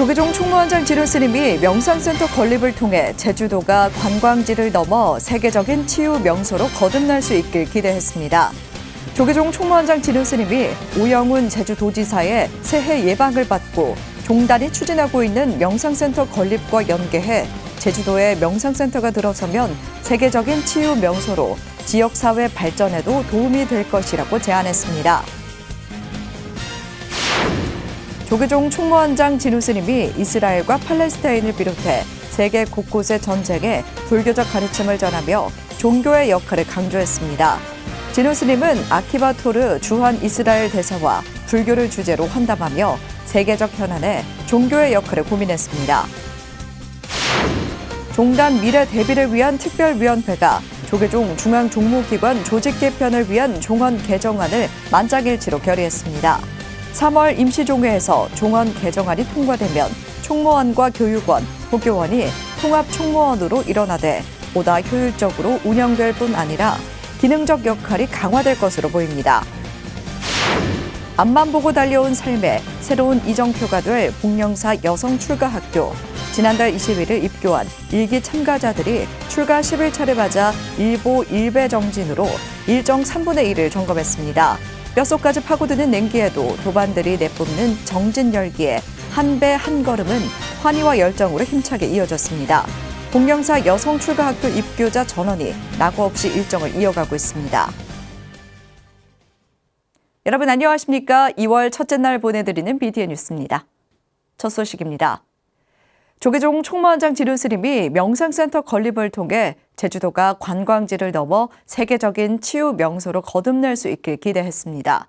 조계종 총무원장 진우 스님이 명상센터 건립을 통해 제주도가 관광지를 넘어 세계적인 치유 명소로 거듭날 수 있길 기대했습니다. 조계종 총무원장 진우 스님이 오영훈 제주도지사의 새해 예방을 받고 종단이 추진하고 있는 명상센터 건립과 연계해 제주도에 명상센터가 들어서면 세계적인 치유 명소로 지역사회 발전에도 도움이 될 것이라고 제안했습니다. 조계종 총무원장 진우 스님이 이스라엘과 팔레스타인을 비롯해 세계 곳곳의 전쟁에 불교적 가르침을 전하며 종교의 역할을 강조했습니다. 진우 스님은 아키바 토르 주한 이스라엘 대사와 불교를 주제로 환담하며 세계적 현안에 종교의 역할을 고민했습니다. 종단 미래 대비를 위한 특별위원회가 조계종 중앙종무기관 조직 개편을 위한 종원 개정안을 만장일치로 결의했습니다. 3월 임시종회에서 종원 개정안이 통과되면 총무원과 교육원, 국교원이 통합총무원으로 일원화돼 보다 효율적으로 운영될 뿐 아니라 기능적 역할이 강화될 것으로 보입니다. 앞만 보고 달려온 삶에 새로운 이정표가 될 복령사 여성 출가학교. 지난달 21일 입교한 일기 참가자들이 출가 10일차를 맞아 일보 1배 정진으로 일정 3분의 1을 점검했습니다. 뼛속까지 파고드는 냉기에도 도반들이 내뿜는 정진 열기에 한 배 한 걸음은 환희와 열정으로 힘차게 이어졌습니다. 복령사 여성 출가학교 입교자 전원이 낙오 없이 일정을 이어가고 있습니다. 여러분 안녕하십니까? 2월 첫째 날 보내드리는 BTN 뉴스입니다. 첫 소식입니다. 조계종 총무원장 진우 스님이 명상센터 건립을 통해 제주도가 관광지를 넘어 세계적인 치유 명소로 거듭날 수 있길 기대했습니다.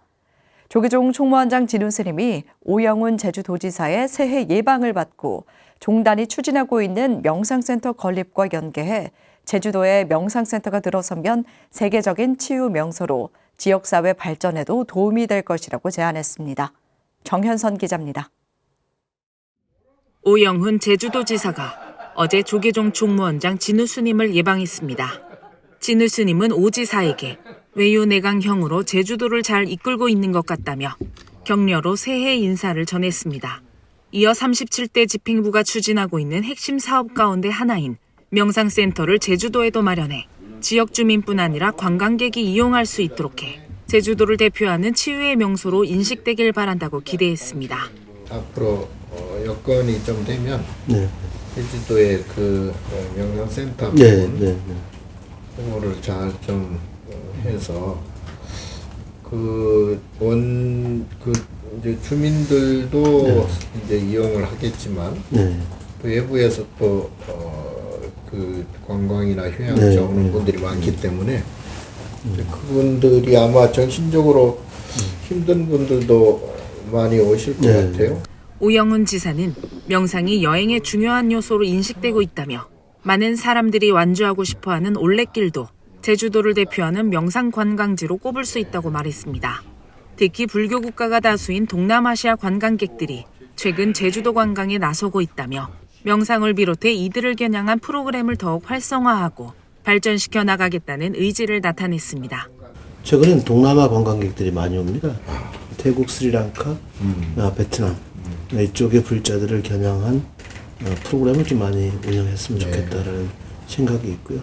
조계종 총무원장 진우 스님이 오영훈 제주도지사의 새해 예방을 받고 종단이 추진하고 있는 명상센터 건립과 연계해 제주도에 명상센터가 들어서면 세계적인 치유 명소로 지역사회 발전에도 도움이 될 것이라고 제안했습니다. 정현선 기자입니다. 오영훈 제주도지사가 어제 조계종 총무원장 진우 스님을 예방했습니다. 진우 스님은 오 지사에게 외유내강형으로 제주도를 잘 이끌고 있는 것 같다며 격려로 새해 인사를 전했습니다. 이어 37대 집행부가 추진하고 있는 핵심 사업 가운데 하나인 명상센터를 제주도에도 마련해 지역 주민뿐 아니라 관광객이 이용할 수 있도록 해 제주도를 대표하는 치유의 명소로 인식되길 바란다고 기대했습니다. 앞으로 여건이 좀 되면 제주도의 그 명상센터 부분 홍보를 잘 좀 해서 이제 주민들도 이제 이용을 하겠지만 또 외부에서 또 그 관광이나 휴양지 오는 분들이 많기 때문에 그분들이 아마 정신적으로 힘든 분들도 많이 오실 것 같아요. 오영훈 지사는 명상이 여행의 중요한 요소로 인식되고 있다며 많은 사람들이 완주하고 싶어하는 올레길도 제주도를 대표하는 명상 관광지로 꼽을 수 있다고 말했습니다. 특히 불교 국가가 다수인 동남아시아 관광객들이 최근 제주도 관광에 나서고 있다며 명상을 비롯해 이들을 겨냥한 프로그램을 더욱 활성화하고 발전시켜 나가겠다는 의지를 나타냈습니다. 최근엔 동남아 관광객들이 많이 옵니다. 태국, 스리랑카, 베트남 이쪽의 불자들을 겨냥한 프로그램을 좀 많이 운영했으면 좋겠다라는 생각이 있고요.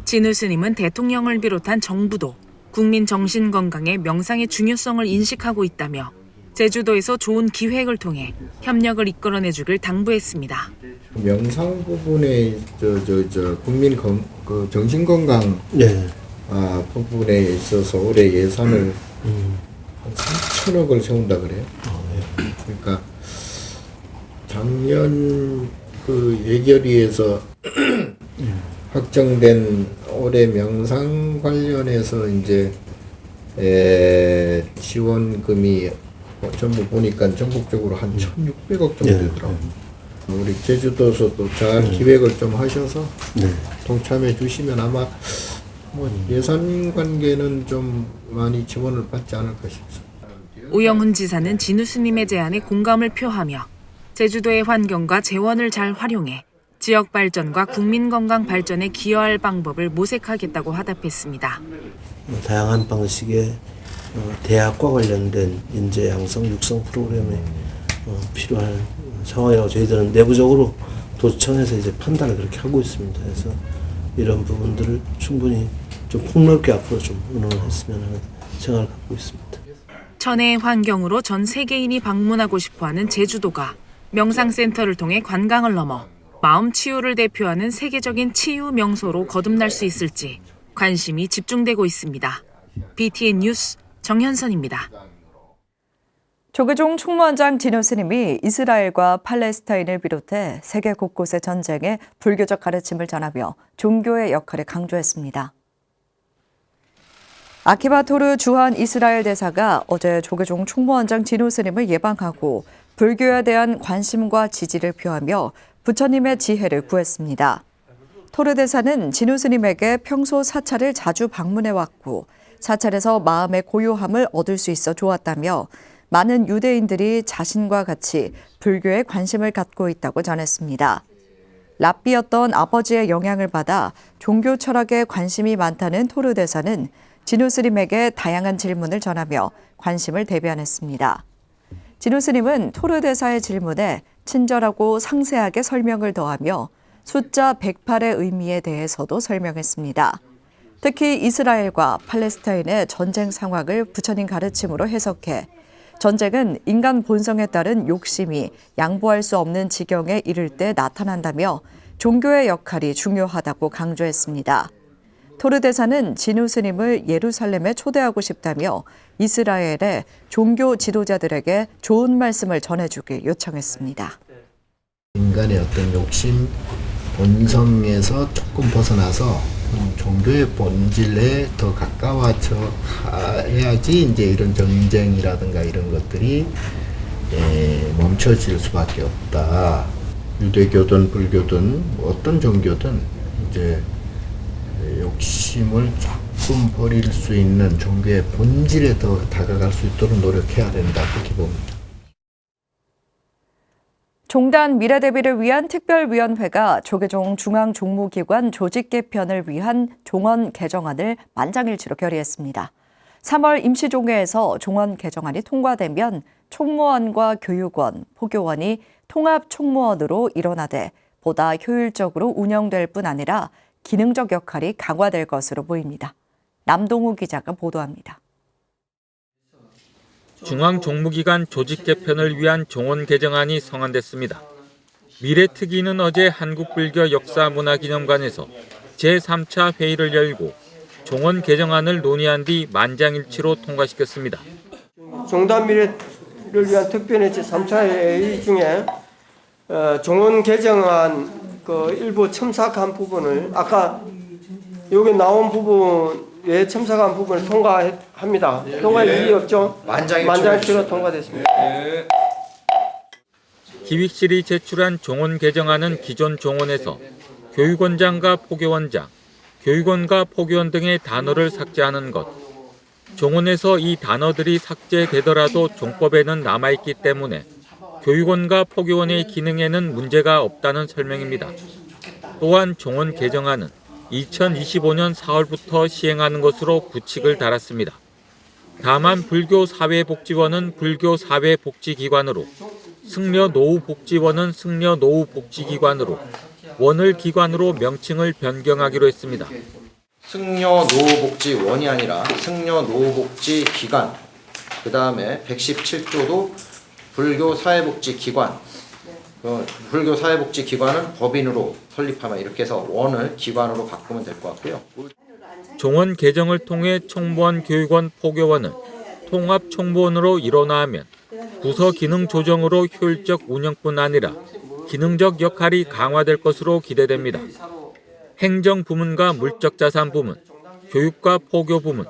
진우 스님은 대통령을 비롯한 정부도 국민 정신 건강에 명상의 중요성을 인식하고 있다며 제주도에서 좋은 기획을 통해 협력을 이끌어내주길 당부했습니다. 명상 부분에 국민 그 정신 건강 부분에 있어서 올해 예산을 한 3천억을 세운다 그래요. 그러니까 작년 그 예결위에서 확정된 올해 명상 관련해서 이제 지원금이 전부 보니까 전국적으로 한 1,600억 정도 되더라고요. 우리 제주도에서도 잘 기획을 좀 하셔서 동참해 주시면 아마 예산 관계는 좀 많이 지원을 받지 않을까 싶습니다. 오영훈 지사는 진우 스님의 제안에 공감을 표하며 제주도의 환경과 재원을 잘 활용해 지역 발전과 국민 건강 발전에 기여할 방법을 모색하겠다고 화답했습니다. 다양한 방식의 대학과 관련된 인재 양성, 육성 프로그램의 필요할 상황이라고 저희들은 내부적으로 도청에서 이제 판단을 그렇게 하고 있습니다. 그래서 이런 부분들을 충분히 좀 폭넓게 앞으로 좀 의논했으면 하는 생각을 갖고 있습니다. 천혜의 환경으로 전 세계인이 방문하고 싶어하는 제주도가 명상센터를 통해 관광을 넘어 마음 치유를 대표하는 세계적인 치유 명소로 거듭날 수 있을지 관심이 집중되고 있습니다. BTN 뉴스 정현선입니다. 조계종 총무원장 진우 스님이 이스라엘과 팔레스타인을 비롯해 세계 곳곳의 전쟁에 불교적 가르침을 전하며 종교의 역할을 강조했습니다. 아키바 토르 주한 이스라엘 대사가 어제 조계종 총무원장 진우 스님을 예방하고 불교에 대한 관심과 지지를 표하며 부처님의 지혜를 구했습니다. 토르 대사는 진우 스님에게 평소 사찰을 자주 방문해왔고 사찰에서 마음의 고요함을 얻을 수 있어 좋았다며 많은 유대인들이 자신과 같이 불교에 관심을 갖고 있다고 전했습니다. 랍비였던 아버지의 영향을 받아 종교 철학에 관심이 많다는 토르 대사는 진우 스님에게 다양한 질문을 전하며 관심을 대변했습니다. 진우 스님은 토르 대사의 질문에 친절하고 상세하게 설명을 더하며 숫자 108의 의미에 대해서도 설명했습니다. 특히 이스라엘과 팔레스타인의 전쟁 상황을 부처님 가르침으로 해석해 전쟁은 인간 본성에 따른 욕심이 양보할 수 없는 지경에 이를 때 나타난다며 종교의 역할이 중요하다고 강조했습니다. 토르 대사는 진우 스님을 예루살렘에 초대하고 싶다며 이스라엘의 종교 지도자들에게 좋은 말씀을 전해주길 요청했습니다. 인간의 어떤 욕심, 본성에서 조금 벗어나서 종교의 본질에 더 가까워져 가야지 이제 이런 전쟁이라든가 이런 것들이 멈춰질 수밖에 없다. 유대교든 불교든 어떤 종교든 이제 욕심을 조금 버릴 수 있는 종교의 본질에 더 다가갈 수 있도록 노력해야 된다 그렇게 봅니다. 종단 미래 대비를 위한 특별위원회가 조계종 중앙종무기관 조직 개편을 위한 종원 개정안을 만장일치로 결의했습니다. 3월 임시종회에서 종원 개정안이 통과되면 총무원과 교육원, 포교원이 통합총무원으로 일원화돼 보다 효율적으로 운영될 뿐 아니라 기능적 역할이 강화될 것으로 보입니다. 남동우 기자가 보도합니다. 중앙종무기관 조직 개편을 위한 종원 개정안이 성안됐습니다. 미래특위는 어제 한국불교역사문화기념관에서 제3차 회의를 열고 종원 개정안을 논의한 뒤 만장일치로 통과시켰습니다. 종단 미래를 위한 특별회 제3차 회의 중에 종원 개정안 그 일부 첨삭한 부분을 아까 여기 나온 부분 왜 첨삭한 부분을 통과합니다. 통과할 이유 없죠? 만장일치로 통과됐습니다. 기획실이 제출한 종원 개정안은 기존 종원에서 교육원장과 포교원장, 교육원과 포교원 등의 단어를 삭제하는 것, 종원에서 이 단어들이 삭제되더라도 종법에는 남아있기 때문에 교육원과 포교원의 기능에는 문제가 없다는 설명입니다. 또한 종원 개정안은 2025년 4월부터 시행하는 것으로 규칙을 달았습니다. 다만 불교사회복지원은 불교사회복지기관으로, 승려노후복지원은 승려노후복지기관으로, 원을기관으로 명칭을 변경하기로 했습니다. 승려노후복지원이 아니라 승려노후복지기관, 그 다음에 117조도 불교사회복지기관, 불교사회복지기관은 법인으로 설립하면 이렇게 해서 원을 기관으로 바꾸면 될 것 같고요. 종원 개정을 통해 총무원, 교육원, 포교원은 통합총무원으로 일원화하면 부서 기능 조정으로 효율적 운영뿐 아니라 기능적 역할이 강화될 것으로 기대됩니다. 행정부문과 물적자산부문, 교육과 포교부문,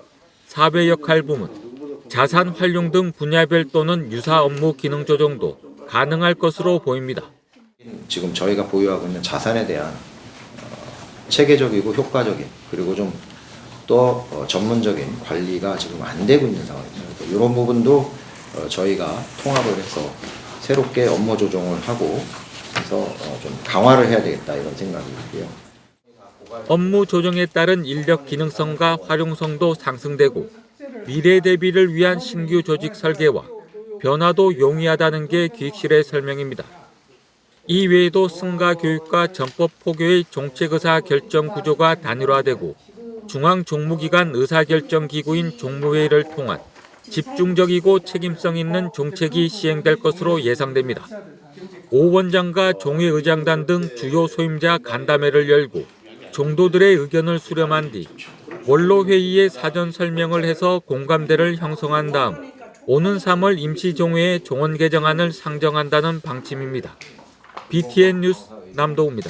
사회역할부문, 자산활용 등 분야별 또는 유사 업무 기능 조정도 가능할 것으로 보입니다. 지금 저희가 보유하고 있는 자산에 대한 체계적이고 효과적인 그리고 좀 또 전문적인 관리가 지금 안 되고 있는 상황입니다. 이런 부분도 저희가 통합을 해서 새롭게 업무 조정을 하고 그래서 좀 강화를 해야 되겠다 이런 생각이 있고요. 업무 조정에 따른 인력 기능성과 활용성도 상승되고 미래 대비를 위한 신규 조직 설계와 변화도 용이하다는 게 기획실의 설명입니다. 이 외에도 승가 교육과 전법 포교의 정책의사 결정 구조가 단일화되고 중앙종무기관 의사결정기구인 종무회의를 통한 집중적이고 책임성 있는 정책이 시행될 것으로 예상됩니다. 오 원장과 종회의장단 등 주요 소임자 간담회를 열고 종도들의 의견을 수렴한 뒤 원로회의에 사전 설명을 해서 공감대를 형성한 다음 오는 3월 임시종회에 종원 개정안을 상정한다는 방침입니다. BTN 뉴스 남도우입니다.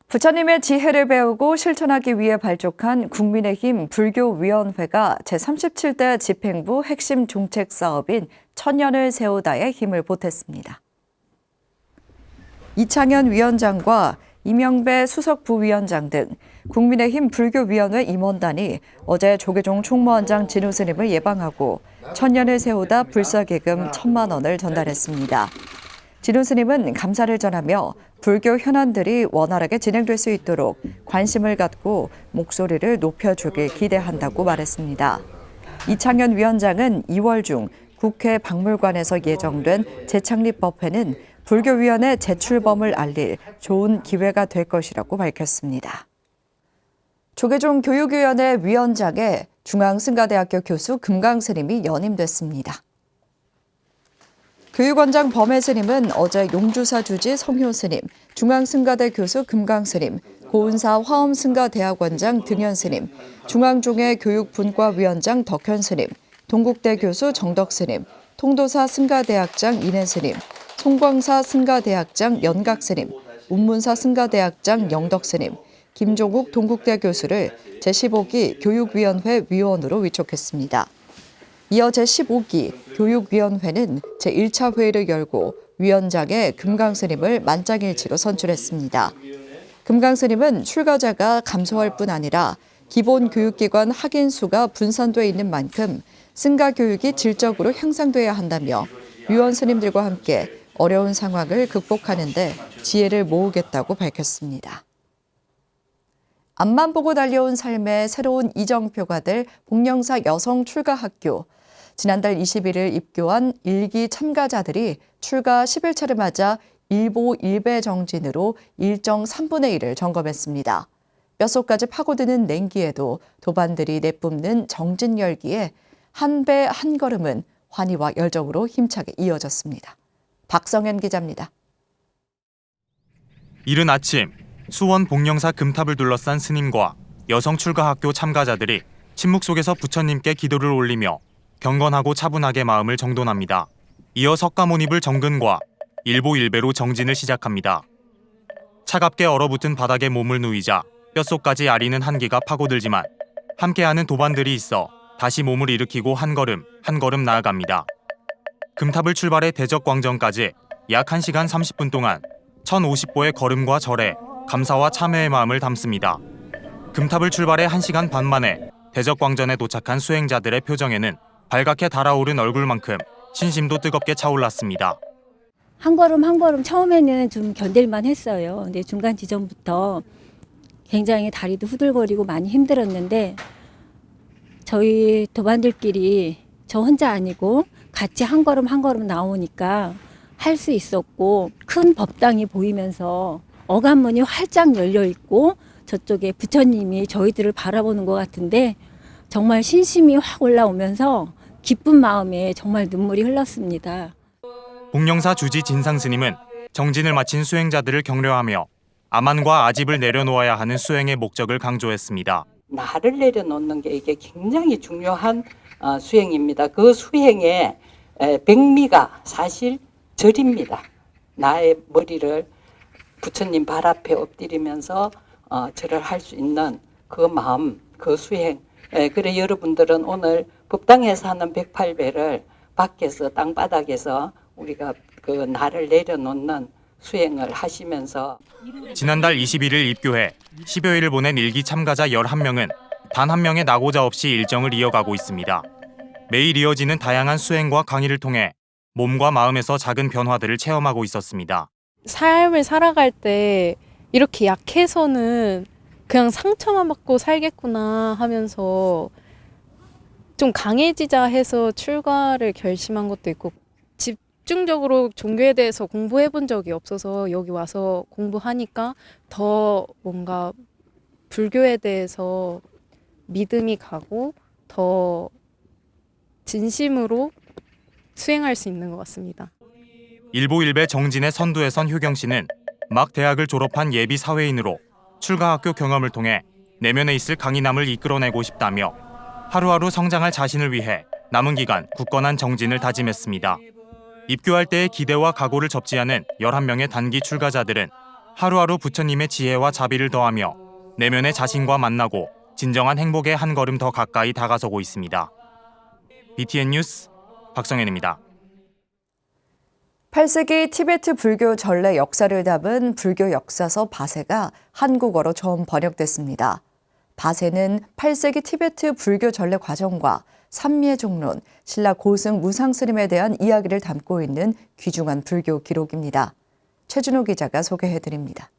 부처님의 지혜를 배우고 실천하기 위해 발족한 국민의힘 불교위원회가 제37대 집행부 핵심 정책 사업인 천년을 세우다에 힘을 보탰습니다. 이창현 위원장과 이명배 수석 부위원장 등 국민의힘 불교위원회 임원단이 어제 조계종 총무원장 진우 스님을 예방하고 천년을 세우다 불사기금 1,000만 원을 전달했습니다. 진우 스님은 감사를 전하며 불교 현안들이 원활하게 진행될 수 있도록 관심을 갖고 목소리를 높여주길 기대한다고 말했습니다. 이창현 위원장은 2월 중 국회 박물관에서 예정된 재창립법회는 불교위원회 재출범을 알릴 좋은 기회가 될 것이라고 밝혔습니다. 조계종 교육위원회 위원장에 중앙승가대학교 교수 금강 스님이 연임됐습니다. 교육원장 범해 스님은 어제 용주사 주지 성효 스님, 중앙승가대 교수 금강 스님, 고은사 화엄승가대학원장 등현 스님, 중앙종회 교육분과위원장 덕현 스님, 동국대 교수 정덕 스님, 통도사 승가대학장 인해 스님, 송광사 승가대학장 연각 스님, 운문사 승가대학장 영덕 스님, 김종국 동국대 교수를 제15기 교육위원회 위원으로 위촉했습니다. 이어 제15기 교육위원회는 제1차 회의를 열고 위원장에 금강 스님을 만장일치로 선출했습니다. 금강 스님은 출가자가 감소할 뿐 아니라 기본 교육기관 학인 수가 분산돼 있는 만큼 승가 교육이 질적으로 향상돼야 한다며 위원 스님들과 함께 어려운 상황을 극복하는 데 지혜를 모으겠다고 밝혔습니다. 앞만 보고 달려온 삶의 새로운 이정표가 될 복령사 여성 출가학교. 지난달 21일 입교한 1기 참가자들이 출가 10일차를 맞아 일보 1배 정진으로 일정 3분의 1을 점검했습니다. 뼛속까지 파고드는 냉기에도 도반들이 내뿜는 정진 열기에 한 배 한 걸음은 환희와 열정으로 힘차게 이어졌습니다. 박성현 기자입니다. 이른 아침 수원 복령사 금탑을 둘러싼 스님과 여성 출가학교 참가자들이 침묵 속에서 부처님께 기도를 올리며 경건하고 차분하게 마음을 정돈합니다. 이어 석가모니불 정근과 일보 일배로 정진을 시작합니다. 차갑게 얼어붙은 바닥에 몸을 누이자 뼛속까지 아리는 한기가 파고들지만 함께하는 도반들이 있어 다시 몸을 일으키고 한 걸음 나아갑니다. 금탑을 출발해 대적광정까지 약 1시간 30분 동안 1050보의 걸음과 절에 감사와 참회의 마음을 담습니다. 금탑을 출발해 1시간 반 만에 대적광전에 도착한 수행자들의 표정에는 발갛게 달아오른 얼굴만큼 신심도 뜨겁게 차올랐습니다. 한 걸음 한 걸음 처음에는 좀 견딜만 했어요. 근데 중간 지점부터 굉장히 다리도 후들거리고 많이 힘들었는데 저희 도반들끼리 저 혼자 아니고 같이 한 걸음 한 걸음 나오니까 할 수 있었고 큰 법당이 보이면서 어간문이 활짝 열려 있고 저쪽에 부처님이 저희들을 바라보는 것 같은데 정말 신심이 확 올라오면서 기쁜 마음에 정말 눈물이 흘렀습니다. 복령사 주지 진상 스님은 정진을 마친 수행자들을 격려하며 아만과 아집을 내려놓아야 하는 수행의 목적을 강조했습니다. 나를 내려놓는 게 이게 굉장히 중요한 수행입니다. 그 수행의 백미가 사실 절입니다. 나의 머리를 부처님 발 앞에 엎드리면서 절을 할 수 있는 그 마음, 그 수행. 그래 여러분들은 오늘 법당에서 하는 108배를 밖에서 땅바닥에서 우리가 그 나를 내려놓는 수행을 하시면서 지난달 21일 입교해 10여일을 보낸 일기 참가자 11명은 단 한 명의 낙오자 없이 일정을 이어가고 있습니다. 매일 이어지는 다양한 수행과 강의를 통해 몸과 마음에서 작은 변화들을 체험하고 있었습니다. 삶을 살아갈 때 이렇게 약해서는 그냥 상처만 받고 살겠구나 하면서 좀 강해지자 해서 출가를 결심한 것도 있고 집중적으로 종교에 대해서 공부해 본 적이 없어서 여기 와서 공부하니까 더 뭔가 불교에 대해서 믿음이 가고 더 진심으로 수행할 수 있는 것 같습니다. 일보일배 정진의 선두에 선 효경 씨는 막 대학을 졸업한 예비 사회인으로 출가학교 경험을 통해 내면에 있을 강인함을 이끌어내고 싶다며 하루하루 성장할 자신을 위해 남은 기간 굳건한 정진을 다짐했습니다. 입교할 때의 기대와 각오를 접지 않은 11명의 단기 출가자들은 하루하루 부처님의 지혜와 자비를 더하며 내면의 자신과 만나고 진정한 행복에 한 걸음 더 가까이 다가서고 있습니다. BTN 뉴스 박성현입니다. 8세기 티베트 불교 전래 역사를 담은 불교 역사서 바세가 한국어로 처음 번역됐습니다. 바세는 8세기 티베트 불교 전래 과정과 삼미의 종론, 신라 고승 무상스님에 대한 이야기를 담고 있는 귀중한 불교 기록입니다. 최준호 기자가 소개해드립니다.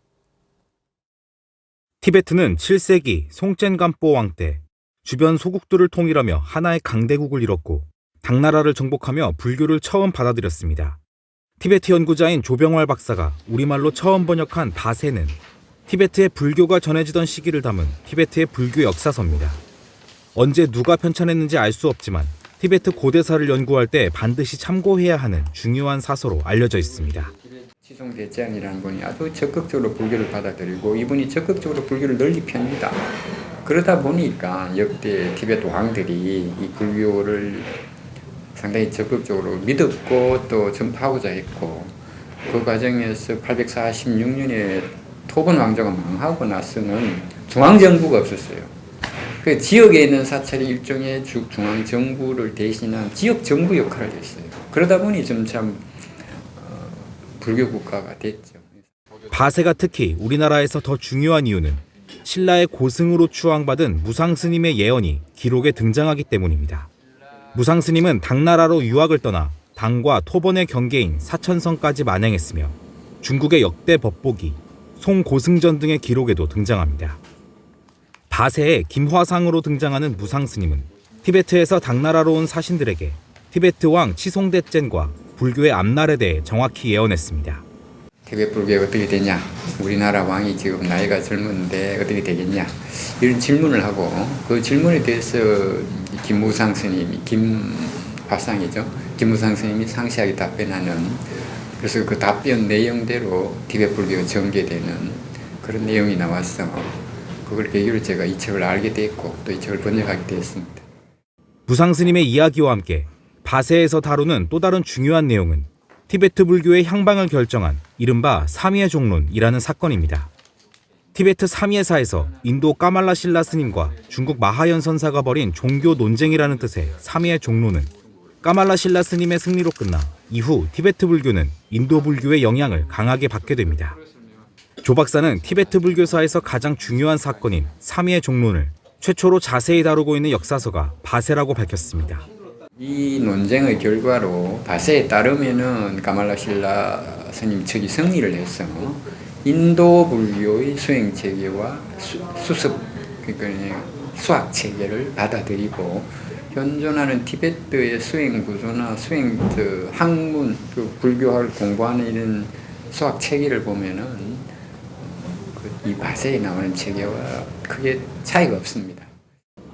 티베트는 7세기 송첸간포 왕 때 주변 소국들을 통일하며 하나의 강대국을 이뤘고 당나라를 정복하며 불교를 처음 받아들였습니다. 티베트 연구자인 조병활 박사가 우리말로 처음 번역한 바세는 티베트의 불교가 전해지던 시기를 담은 티베트의 불교 역사서입니다. 언제 누가 편찬했는지 알 수 없지만 티베트 고대사를 연구할 때 반드시 참고해야 하는 중요한 사서로 알려져 있습니다. 치송대장이라는 분이 아주 적극적으로 불교를 받아들이고 이분이 적극적으로 불교를 널리 펴니다. 그러다 보니까 역대 티베트 왕들이 이 불교를 상당히 적극적으로 믿었고 또 전파하고자 했고 그 과정에서 846년에 토번 왕조가 망하고 나서는 중앙정부가 없었어요. 그 지역에 있는 사찰이 일종의 중앙정부를 대신한 지역정부 역할을 했어요. 그러다 보니 점차 불교 국가가 됐죠. 바세가 특히 우리나라에서 더 중요한 이유는 신라의 고승으로 추앙받은 무상스님의 예언이 기록에 등장하기 때문입니다. 무상스님은 당나라로 유학을 떠나 당과 토번의 경계인 사천성까지 만행했으며 중국의 역대 법보기, 송고승전 등의 기록에도 등장합니다. 바세의 김화상으로 등장하는 무상스님은 티베트에서 당나라로 온 사신들에게 티베트 왕 치송대젠과 불교의 앞날에 대해 정확히 예언했습니다. 티베트 불교가 어떻게 되냐? 우리나라 왕이 지금 나이가 젊은데 어떻게 되겠냐? 이런 질문을 하고 그 질문에 대해서 김무상 스님이 김화상이죠. 김무상 스님이 상세하게 답변하는 그래서 그 답변 내용대로 티베트 불교가 전개되는 그런 내용이 나와서 그걸 계기로 제가 이 책을 알게 됐고 또 이 책을 번역하게 되었습니다. 무상스님의 이야기와 함께 바세에서 다루는 또 다른 중요한 내용은 티베트 불교의 향방을 결정한 이른바 삼위의 종론이라는 사건입니다. 티베트 삼위의사에서 인도 까말라 신라 스님과 중국 마하연 선사가 벌인 종교 논쟁이라는 뜻의 삼위의 종론은 까말라 신라 스님의 승리로 끝나 이후 티베트 불교는 인도 불교의 영향을 강하게 받게 됩니다. 조 박사는 티베트 불교사에서 가장 중요한 사건인 삼위의 종론을 최초로 자세히 다루고 있는 역사서가 바세라고 밝혔습니다. 이 논쟁의 결과로 바세에 따르면은 까말라 신라 스님 측이 승리를 해서 인도 불교의 수행 체계와 수습 그러니까 수학 체계를 받아들이고 현존하는 티베트의 수행 구조나 수행 학문 그 불교를 공부하는 이런 수학 체계를 보면은 이 바세에 나오는 체계와 크게 차이가 없습니다.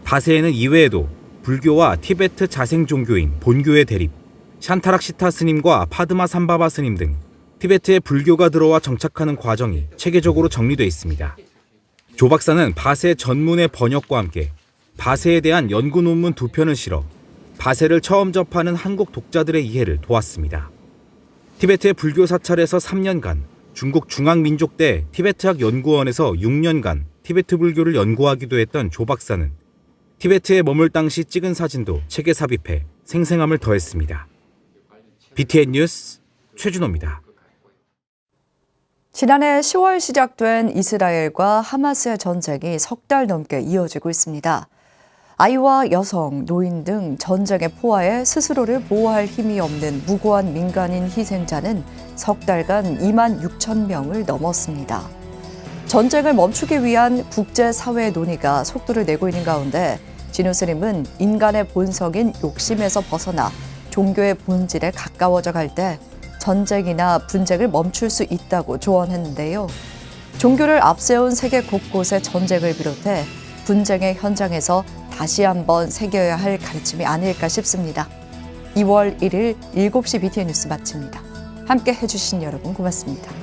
바세에는 이외에도 불교와 티베트 자생 종교인 본교의 대립, 샨타락시타 스님과 파드마 삼바바 스님 등 티베트에 불교가 들어와 정착하는 과정이 체계적으로 정리되어 있습니다. 조 박사는 바세 전문의 번역과 함께 바세에 대한 연구 논문 2편을 실어 바세를 처음 접하는 한국 독자들의 이해를 도왔습니다. 티베트의 불교 사찰에서 3년간, 중국 중앙민족대 티베트학 연구원에서 6년간 티베트 불교를 연구하기도 했던 조 박사는 티베트에 머물 당시 찍은 사진도 책에 삽입해 생생함을 더했습니다. BTN 뉴스 최준호입니다. 지난해 10월 시작된 이스라엘과 하마스의 전쟁이 석 달 넘게 이어지고 있습니다. 아이와 여성, 노인 등 전쟁의 포화에 스스로를 보호할 힘이 없는 무고한 민간인 희생자는 석 달간 2만 6천 명을 넘었습니다. 전쟁을 멈추기 위한 국제사회의 논의가 속도를 내고 있는 가운데 진우 스님은 인간의 본성인 욕심에서 벗어나 종교의 본질에 가까워져 갈 때 전쟁이나 분쟁을 멈출 수 있다고 조언했는데요. 종교를 앞세운 세계 곳곳의 전쟁을 비롯해 분쟁의 현장에서 다시 한번 새겨야 할 가르침이 아닐까 싶습니다. 2월 1일 7시 BTN 뉴스 마칩니다. 함께 해주신 여러분 고맙습니다.